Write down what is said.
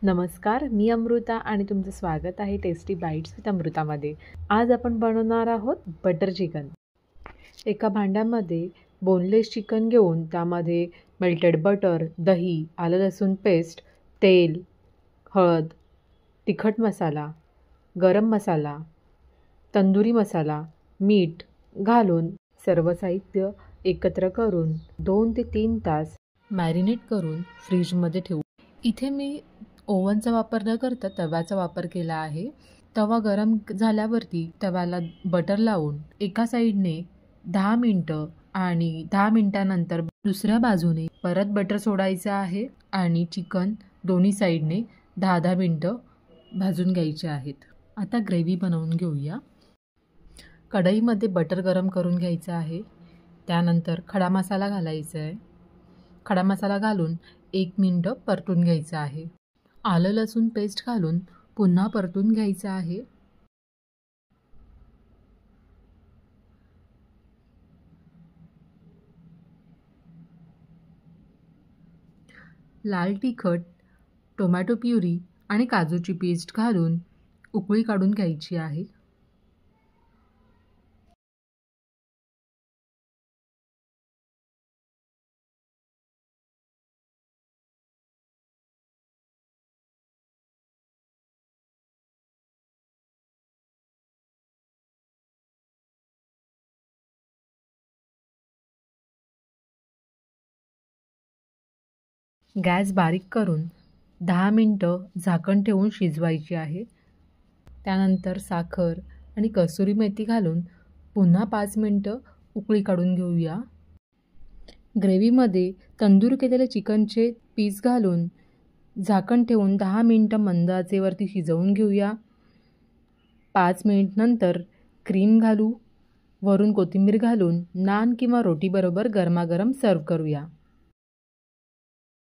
नमस्कार, मी अमृता आणि तुमचं स्वागत आहे टेस्टी बाईट्स विथ अमृतामध्ये. आज आपण बनवणार आहोत बटर चिकन. एका भांड्यामध्ये बोनलेस चिकन घेऊन त्यामध्ये मेल्टेड बटर, दही, आलं लसूण पेस्ट, तेल, हळद, तिखट मसाला, गरम मसाला, तंदुरी मसाला, मीठ घालून सर्व साहित्य एकत्र करून 2 ते 3 तास मॅरिनेट करून फ्रीजमध्ये ठेवू. इथे मी ओव्हनचा वापर न करता तव्याचा वापर केला आहे. तवा गरम झाल्यावरती तव्याला बटर लावून एका साईडने 10 मिनटं आणि 10 मिनटानंतर दुसऱ्या बाजूने परत बटर सोडायचं आहे आणि चिकन दोन्ही साईडने 10-10 मिनटं भाजून घ्यायचे आहेत. आता ग्रेव्ही बनवून घेऊया. कढईमध्ये बटर गरम करून घ्यायचं आहे. त्यानंतर खडा मसाला घालायचा आहे. खडा मसाला घालून 1 मिनटं परतून घ्यायचं आहे. आलं लसूण पेस्ट घालून पुन्हा परतून घ्यायचं आहे. लाल तिखट, टोमॅटो प्युरी आणि काजूची पेस्ट घालून उकळी काढून घ्यायची आहे. गॅस बारीक करून 10 मिनटं झाकण ठेवून शिजवायची आहे. त्यानंतर साखर आणि कसुरी मेथी घालून पुन्हा 5 मिनटं उकळी काढून घेऊया. ग्रेव्हीमध्ये तंदूर केलेले चिकनचे पीस घालून झाकण ठेवून 10 मिनटं मंद आचेवरती शिजवून घेऊया. 5 मिनिट नंतर क्रीम घालू. वरून कोथिंबीर घालून नान किंवा रोटीबरोबर गरमागरम सर्व करूया.